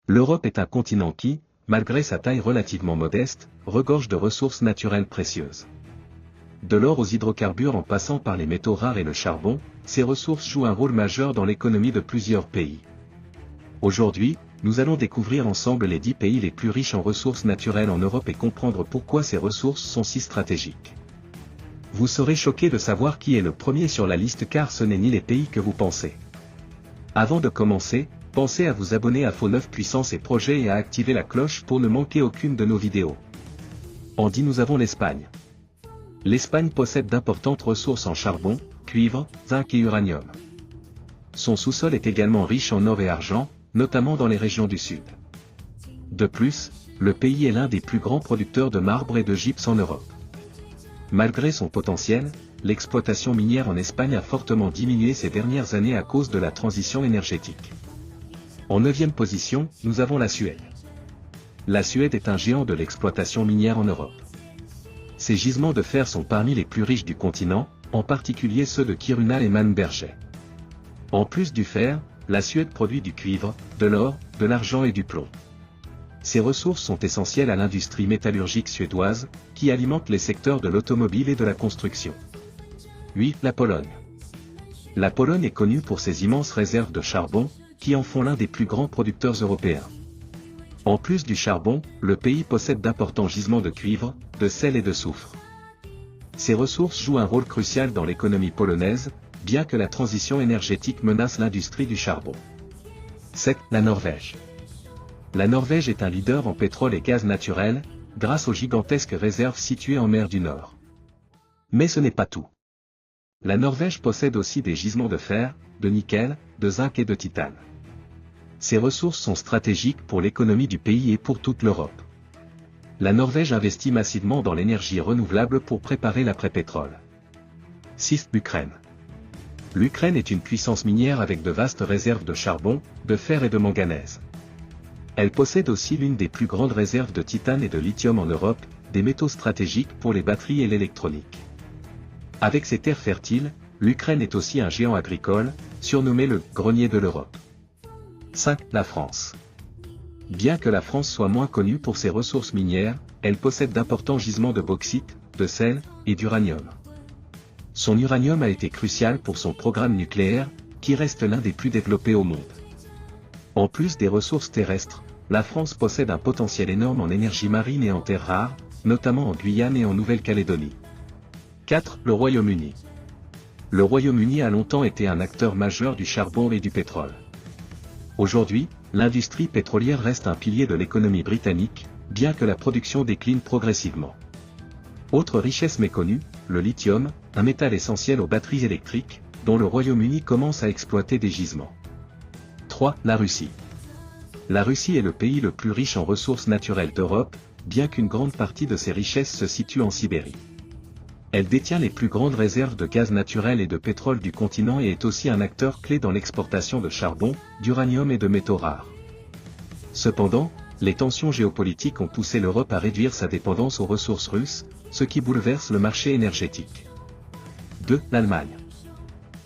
L'Europe est un continent qui, malgré sa taille relativement modeste, regorge de ressources naturelles précieuses. De l'or aux hydrocarbures en passant par les métaux rares et le charbon, ces ressources jouent un rôle majeur dans l'économie de plusieurs pays. Aujourd'hui, nous allons découvrir ensemble les 10 pays les plus riches en ressources naturelles en Europe et comprendre pourquoi ces ressources sont si stratégiques. Vous serez choqués de savoir qui est le premier sur la liste car ce n'est ni les pays que vous pensez. Avant de commencer, pensez à vous abonner à Faux 9 Puissance et Projets et à activer la cloche pour ne manquer aucune de nos vidéos. En 10 nous avons l'Espagne. L'Espagne possède d'importantes ressources en charbon, cuivre, zinc et uranium. Son sous-sol est également riche en or et argent, notamment dans les régions du sud. De plus, le pays est l'un des plus grands producteurs de marbre et de gypse en Europe. Malgré son potentiel, l'exploitation minière en Espagne a fortement diminué ces dernières années à cause de la transition énergétique. En 9e position, nous avons la Suède. La Suède est un géant de l'exploitation minière en Europe. Ses gisements de fer sont parmi les plus riches du continent, en particulier ceux de Kiruna et Malmberget. En plus du fer, la Suède produit du cuivre, de l'or, de l'argent et du plomb. Ces ressources sont essentielles à l'industrie métallurgique suédoise, qui alimente les secteurs de l'automobile et de la construction. 8. La Pologne. La Pologne est connue pour ses immenses réserves de charbon, qui en font l'un des plus grands producteurs européens. En plus du charbon, le pays possède d'importants gisements de cuivre, de sel et de soufre. Ces ressources jouent un rôle crucial dans l'économie polonaise, bien que la transition énergétique menace l'industrie du charbon. 7. La Norvège. La Norvège est un leader en pétrole et gaz naturel, grâce aux gigantesques réserves situées en mer du Nord. Mais ce n'est pas tout. La Norvège possède aussi des gisements de fer, de nickel, de zinc et de titane. Ces ressources sont stratégiques pour l'économie du pays et pour toute l'Europe. La Norvège investit massivement dans l'énergie renouvelable pour préparer l'après-pétrole. 6. L'Ukraine. L'Ukraine est une puissance minière avec de vastes réserves de charbon, de fer et de manganèse. Elle possède aussi l'une des plus grandes réserves de titane et de lithium en Europe, des métaux stratégiques pour les batteries et l'électronique. Avec ses terres fertiles, l'Ukraine est aussi un géant agricole, surnommé le grenier de l'Europe. 5. La France. Bien que la France soit moins connue pour ses ressources minières, elle possède d'importants gisements de bauxite, de sel et d'uranium. Son uranium a été crucial pour son programme nucléaire, qui reste l'un des plus développés au monde. En plus des ressources terrestres, la France possède un potentiel énorme en énergie marine et en terres rares, notamment en Guyane et en Nouvelle-Calédonie. 4. Le Royaume-Uni. Le Royaume-Uni a longtemps été un acteur majeur du charbon et du pétrole. Aujourd'hui, l'industrie pétrolière reste un pilier de l'économie britannique, bien que la production décline progressivement. Autre richesse méconnue, le lithium, un métal essentiel aux batteries électriques, dont le Royaume-Uni commence à exploiter des gisements. 3. La Russie. La Russie est le pays le plus riche en ressources naturelles d'Europe, bien qu'une grande partie de ses richesses se situe en Sibérie. Elle détient les plus grandes réserves de gaz naturel et de pétrole du continent et est aussi un acteur clé dans l'exportation de charbon, d'uranium et de métaux rares. Cependant, les tensions géopolitiques ont poussé l'Europe à réduire sa dépendance aux ressources russes, ce qui bouleverse le marché énergétique. 2. L'Allemagne.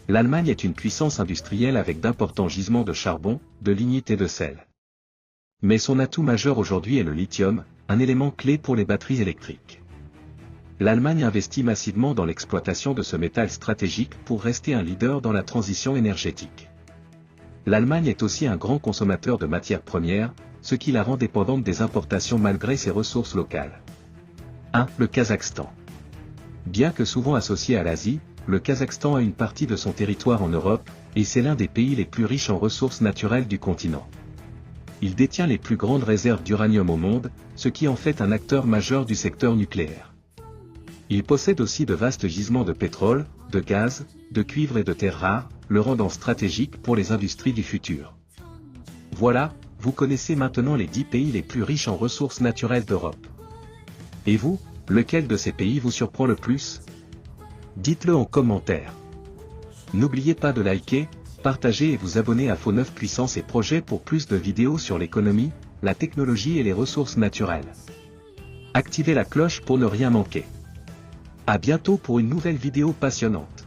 L'Allemagne est une puissance industrielle avec d'importants gisements de charbon, de lignite et de sel. Mais son atout majeur aujourd'hui est le lithium, un élément clé pour les batteries électriques. L'Allemagne investit massivement dans l'exploitation de ce métal stratégique pour rester un leader dans la transition énergétique. L'Allemagne est aussi un grand consommateur de matières premières, ce qui la rend dépendante des importations malgré ses ressources locales. 1. Le Kazakhstan. Bien que souvent associé à l'Asie, le Kazakhstan a une partie de son territoire en Europe, et c'est l'un des pays les plus riches en ressources naturelles du continent. Il détient les plus grandes réserves d'uranium au monde, ce qui en fait un acteur majeur du secteur nucléaire. Il possède aussi de vastes gisements de pétrole, de gaz, de cuivre et de terres rares, le rendant stratégique pour les industries du futur. Voilà, vous connaissez maintenant les 10 pays les plus riches en ressources naturelles d'Europe. Et vous, lequel de ces pays vous surprend le plus? Dites-le en commentaire. N'oubliez pas de liker, partager et vous abonner à Faux 9 Puissance et Projets pour plus de vidéos sur l'économie, la technologie et les ressources naturelles. Activez la cloche pour ne rien manquer. À bientôt pour une nouvelle vidéo passionnante.